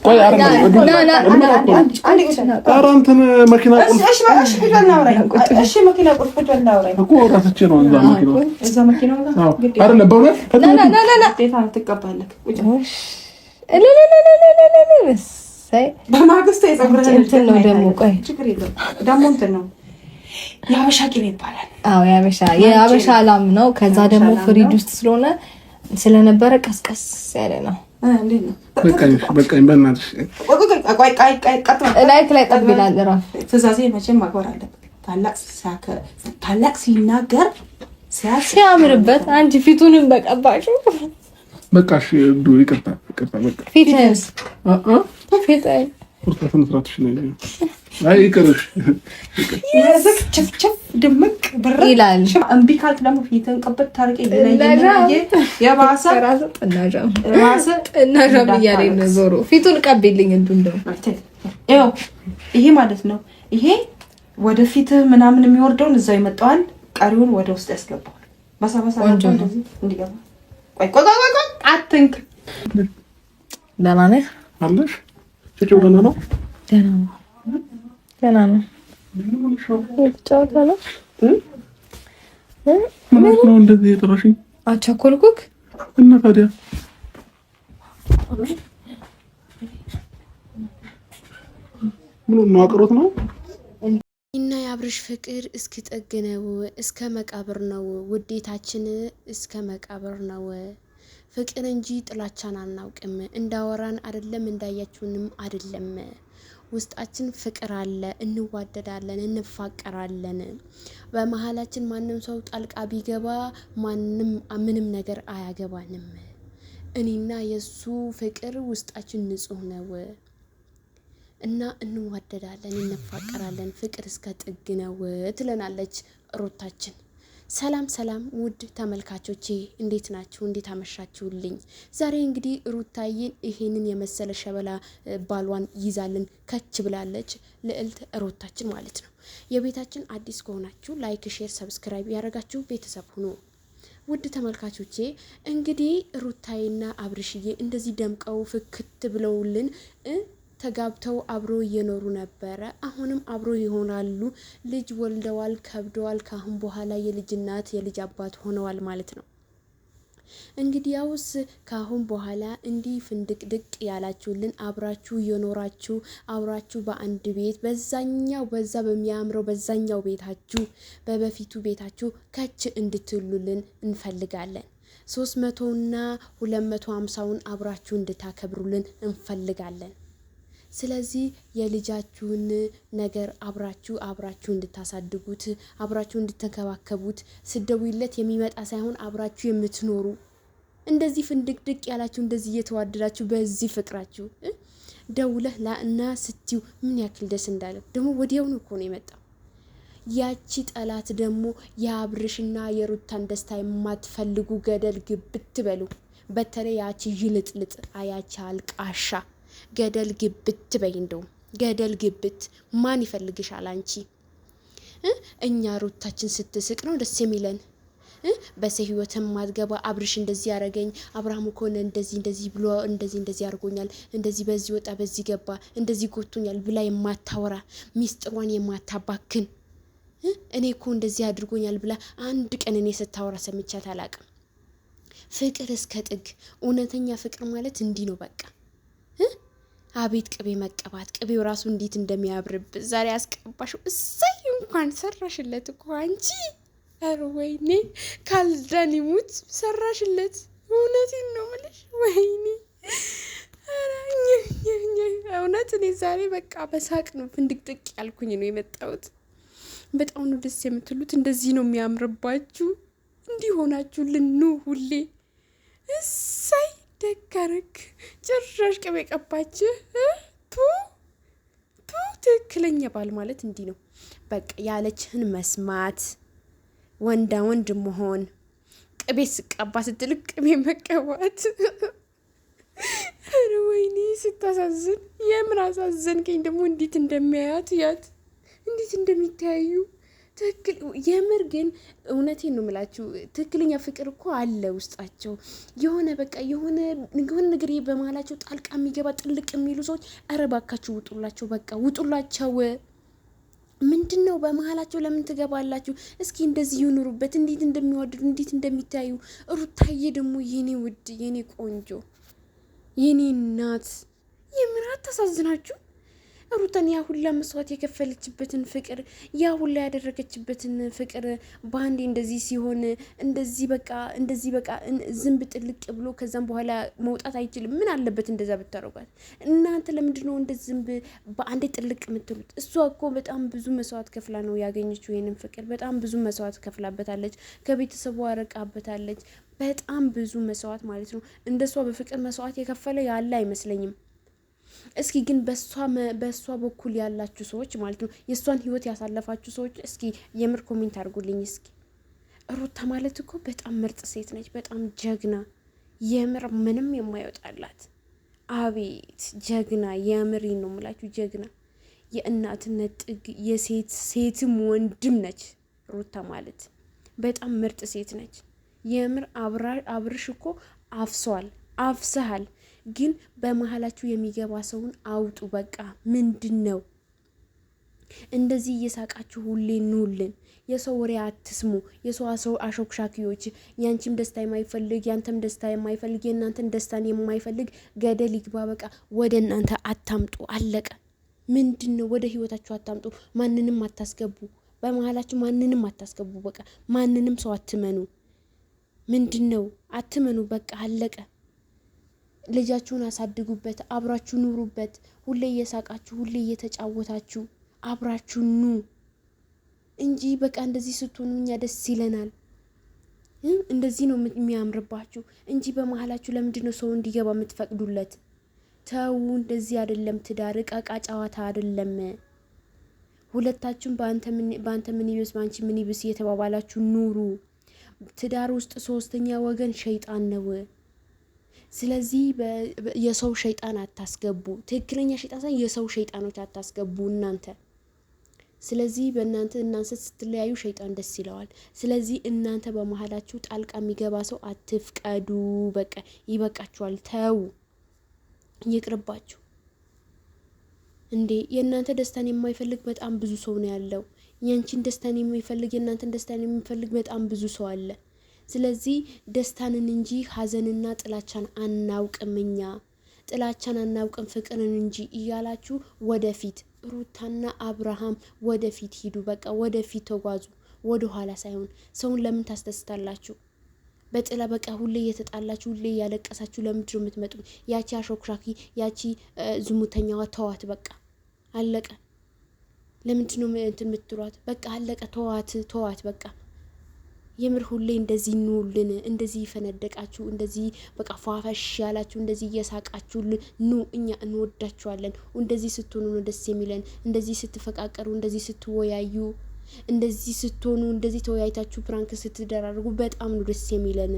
ቆይ አራንተን መኪና ቁልፍ እሺ ቁጭና አውራኝ እሺ መኪና ቁልፍ ቁጭና አውራኝ እኮ ራስቼ ነው እዛ መኪና አይደለ በእውነት ዴታ ትቀባለህ በማግስቱ የፀጉርህን እንትን ነው ደግሞ ቆይ ችግር የለም ደግሞ እንትን ነው የአበሻ ቅቤ ይባላል። አዎ የአበሻ ላም ነው። ከዛ ደግሞ ፍሪጅ ውስጥ ስለነበረ ቀስቀስ ያለ ነው። እንዴት ነው? በቃኝ በእናትሽ ላይክ ላይ ጠብ ይላል። እራፍ ትእዛዜ መቼም ማክበር አለብህ። ታላቅ ሲናገር ሲያምርበት አንቺ ፊቱንም በቀባሽው በቃሽ ዱ ይቅርታ በቃ ፊትስ ፊትስ ቁርጣትን ፍራትሽ ነው አይ ይቅርሽ የዘክ ቸፍቸፍ ድምቅ ብር ይላል። እምቢ ካልክ ደግሞ ፊትን ቀበጥ ታርቀ ይለኛል። የባሰ ጥናጃም እያለኝ ነው ዞሮ ፊቱን ቀብልኝ እንደው ይኸው ይሄ ማለት ነው። ይሄ ወደ ፊትህ ምናምን የሚወርደውን እዛው ይመጣዋል። ቀሪውን ወደ ውስጥ ያስገባዋል። በሳባሳ እንደዚህ እንዲገባ ቆይ አትንክ ደህና ነህ አለሽ ጭጭው ደህና ነው ደህና ነው ጫውታለሽ ምን ነው እንደዚህ የጠራሽኝ? አቻኮልኩክ እና ታዲያ ምን ነው አቅሮት ነው እና የአብርሽ ፍቅር እስኪ ጠግነው እስከ መቃብር ነው። ውዴታችን እስከ መቃብር ነው። ፍቅር እንጂ ጥላቻን አናውቅም። እንዳወራን አይደለም እንዳያችሁንም አይደለም። ውስጣችን ፍቅር አለ፣ እንዋደዳለን፣ እንፋቀራለን። በመሃላችን ማንም ሰው ጣልቃ ቢገባ ምንም ነገር አያገባንም። እኔና የሱ ፍቅር ውስጣችን ንጹህ ነው እና እንዋደዳለን፣ እንፋቀራለን። ፍቅር እስከ ጥግ ነው ትለናለች ሩታችን። ሰላም ውድ ተመልካቾቼ እንዴት ናችሁ? እንዴት አመሻችሁልኝ? ዛሬ እንግዲህ ሩታዬን ይሄንን የመሰለ ሸበላ ባሏን ይዛልን ከች ብላለች። ልዕልት ሩታችን ማለት ነው። የቤታችን አዲስ ከሆናችሁ ላይክ፣ ሼር፣ ሰብስክራይብ ያደረጋችሁ ቤተሰብ ሁኑ። ውድ ተመልካቾቼ እንግዲህ ሩታዬና አብርሽዬ እንደዚህ ደምቀው ፍክት ብለውልን ተጋብተው አብሮ እየኖሩ ነበረ። አሁንም አብሮ ይሆናሉ። ልጅ ወልደዋል፣ ከብደዋል። ካሁን በኋላ የልጅ እናት የልጅ አባት ሆነዋል ማለት ነው። እንግዲህ ያውስ ካሁን በኋላ እንዲህ ፍንድቅድቅ ያላችሁልን አብራችሁ እየኖራችሁ አብራችሁ በአንድ ቤት በዛ በሚያምረው በዛኛው ቤታችሁ በበፊቱ ቤታችሁ ከች እንድትሉልን እንፈልጋለን። 300ና 250ውን አብራችሁ እንድታከብሩልን እንፈልጋለን። ስለዚህ የልጃችሁን ነገር አብራችሁ እንድታሳድጉት አብራችሁ እንድትንከባከቡት ስደውይለት የሚመጣ ሳይሆን አብራችሁ የምትኖሩ እንደዚህ ፍንድቅድቅ ያላችሁ እንደዚህ እየተዋደዳችሁ በዚህ ፍቅራችሁ ደውለህ ላና ስትዩ ምን ያክል ደስ እንዳለ ደግሞ ወዲያውኑ እኮ ነው የመጣው። ያቺ ጠላት ደግሞ የአብርሽና የሩታን ደስታ የማትፈልጉ ገደል ግብት በሉ። በተለይ ያቺ ይልጥልጥ አያቺ አልቃሻ ገደል ግብት በይ። እንደው ገደል ግብት ማን ይፈልግሻል አንቺ? እኛ ሩታችን ስትስቅ ነው ደስ የሚለን። በሰው ህይወት ማትገባ አብርሽ እንደዚህ ያረገኝ አብርሃም ኮነ እንደዚህ ብሎ እንደዚህ አርጎኛል፣ እንደዚህ በዚህ ወጣ በዚህ ገባ እንደዚህ ጎቶኛል ብላ የማታወራ ሚስጥሯን የማታባክን እኔ እኮ እንደዚህ አድርጎኛል ብላ አንድ ቀን እኔ ስታወራ ሰምቻት አላቅም። ፍቅር እስከ ጥግ። እውነተኛ ፍቅር ማለት እንዲህ ነው በቃ። አቤት ቅቤ መቀባት፣ ቅቤው ራሱ እንዴት እንደሚያብርብ ዛሬ አስቀባሽው። እሰይ እንኳን ሰራሽለት እኮ አንቺ። ኧረ ወይኔ ካልዳን ይሙት ሰራሽለት። እውነቴን ነው የምልሽ። ወይኔ እውነት እኔ ዛሬ በቃ በሳቅ ነው ፍንድቅድቅ ያልኩኝ ነው የመጣሁት። በጣም ነው ደስ የምትሉት። እንደዚህ ነው የሚያምርባችሁ። እንዲህ ሆናችሁልን ኑ ሁሌ። እሰይ ደጋረክ ጭራሽ ቅቤ ቀባች። ትክክለኛ ባል ማለት እንዲህ ነው በቃ። ያለችህን መስማት፣ ወንዳ ወንድ መሆን፣ ቅቤ ስቀባ ስትልቅ ቅቤ መቀባት። ኧረ ወይኔ ስታሳዝን። የምን አሳዘንከኝ ደግሞ። እንዴት እንደሚያያት ያት እንዴት እንደሚታዩ ትክክል የምር ግን እውነቴን ነው የምላችሁ ትክክለኛ ፍቅር እኮ አለ ውስጣቸው የሆነ በቃ የሆነ ነገር በመሀላቸው ጣልቃ የሚገባ ጥልቅ የሚሉ ሰዎች ኧረ እባካችሁ ውጡላቸው በቃ ውጡላቸው ምንድነው በመሀላቸው ለምን ትገባላችሁ እስኪ እንደዚህ ይኑሩበት እንዴት እንደሚወደዱ እንዴት እንደሚታዩ ሩታዬ ደግሞ የኔ ውድ የኔ ቆንጆ የኔ እናት የምራት ተሳዝናችሁ ሩታን ያ ሁላ መስዋዕት የከፈለችበትን ፍቅር ያ ሁላ ያደረገችበትን ፍቅር ባንዴ እንደዚህ ሲሆን እንደዚህ በቃ ዝም ብጥልቅ ብሎ ከዛም በኋላ መውጣት አይችልም ምን አለበት እንደዛ ብታረጋት እናንተ ለምንድነው እንደዚህ ዝም በአንዴ ጥልቅ የምትሉት እሷ እኮ በጣም ብዙ መስዋዕት ከፍላ ነው ያገኘችው ይሄንን ፍቅር በጣም ብዙ መስዋዕት ከፍላበታለች ከቤተሰቧ አረቃበታለች በጣም ብዙ መስዋዕት ማለት ነው እንደሷ በፍቅር መስዋዕት የከፈለ ያለ አይመስለኝም እስኪ ግን በሷ በኩል ያላችሁ ሰዎች ማለት ነው የሷን ህይወት ያሳለፋችሁ ሰዎች እስኪ የምር ኮሜንት አድርጉልኝ እስኪ ሩታ ማለት እኮ በጣም ምርጥ ሴት ነች በጣም ጀግና የምር ምንም የማይወጣላት አቤት ጀግና የምር ነው የምላችሁ ጀግና የእናትነት ጥግ የሴትም ወንድም ነች ሩታ ማለት በጣም ምርጥ ሴት ነች የምር አብርሽ እኮ አፍሰሃል ግን በመሃላችሁ የሚገባ ሰውን አውጡ በቃ ምንድነው እንደዚህ እየሳቃችሁ ሁሌ ኑልን የሰው ወሬ አትስሙ የሰው አሾክሻኪዎች ያንቺም ደስታ የማይፈልግ ያንተም ደስታ የማይፈልግ የእናንተን ደስታን የማይፈልግ ገደል ይግባ በቃ ወደ እናንተ አታምጡ አለቀ ምንድነው ወደ ህይወታችሁ አታምጡ ማንንም አታስገቡ በመሃላችሁ ማንንም አታስገቡ በቃ ማንንም ሰው አትመኑ ምንድነው አትመኑ በቃ አለቀ ልጃችሁን አሳድጉበት አብራችሁ ኑሩበት ሁሌ እየሳቃችሁ ሁሌ እየተጫወታችሁ አብራችሁ ኑ እንጂ በቃ እንደዚህ ስትሆኑኛ ደስ ይለናል እንደዚህ ነው የሚያምርባችሁ እንጂ በመሃላችሁ ለምንድነው ሰው እንዲገባ የምትፈቅዱለት ተው እንደዚህ አይደለም ትዳር ቃቃ ጫዋታ አይደለም ሁለታችሁም በአንተ ምን ይብስ ባንቺ ምን ይብስ እየተባባላችሁ ኑሩ ትዳር ውስጥ ሶስተኛ ወገን ሸይጣን ነው ስለዚህ የሰው ሸይጣን አታስገቡ ትክክለኛ ሸይጣን ሳይሆን የሰው ሸይጣኖች አታስገቡ እናንተ ስለዚህ እናንተ ስትለያዩ ሸይጣን ደስ ይለዋል ስለዚህ እናንተ በመሃላችሁ ጣልቃ የሚገባ ሰው አትፍቀዱ በቃ ይበቃችኋል ተው ይቅርባችሁ እንዴ የእናንተ ደስታን የማይፈልግ በጣም ብዙ ሰው ነው ያለው ያንቺን ደስታን የማይፈልግ የእናንተን ደስታን የሚፈልግ በጣም ብዙ ሰው አለ ስለዚህ ደስታንን እንጂ ሐዘንና ጥላቻን አናውቅምኛ ጥላቻን አናውቅም ፍቅርን እንጂ እያላችሁ ወደፊት ሩታና አብርሃም ወደፊት ሂዱ በቃ ወደፊት ተጓዙ ወደ ኋላ ሳይሆን ሰውን ለምን ታስደስታላችሁ በጥላ በቃ ሁሌ እየተጣላችሁ ሁሌ ያለቀሳችሁ ለምንድነው የምትመጡ ያቺ አሾክሻኪ ያቺ ዝሙተኛዋ ተዋት በቃ አለቀ ለምንድነው የምትሯት በቃ አለቀ ተዋት በቃ የምር ሁሌ እንደዚህ ኑልን እንደዚህ ፈነደቃችሁ እንደዚህ በቃ ፏፈሽ ያላችሁ እንደዚህ እየሳቃችሁ ኑ እኛ እንወዳችኋለን እንደዚህ ስትሆኑ ነው ደስ የሚለን እንደዚህ ስትፈቃቀሩ እንደዚህ ስትወያዩ እንደዚህ ስትሆኑ እንደዚህ ተወያይታችሁ ፕራንክ ስትደራርጉ በጣም ነው ደስ የሚለን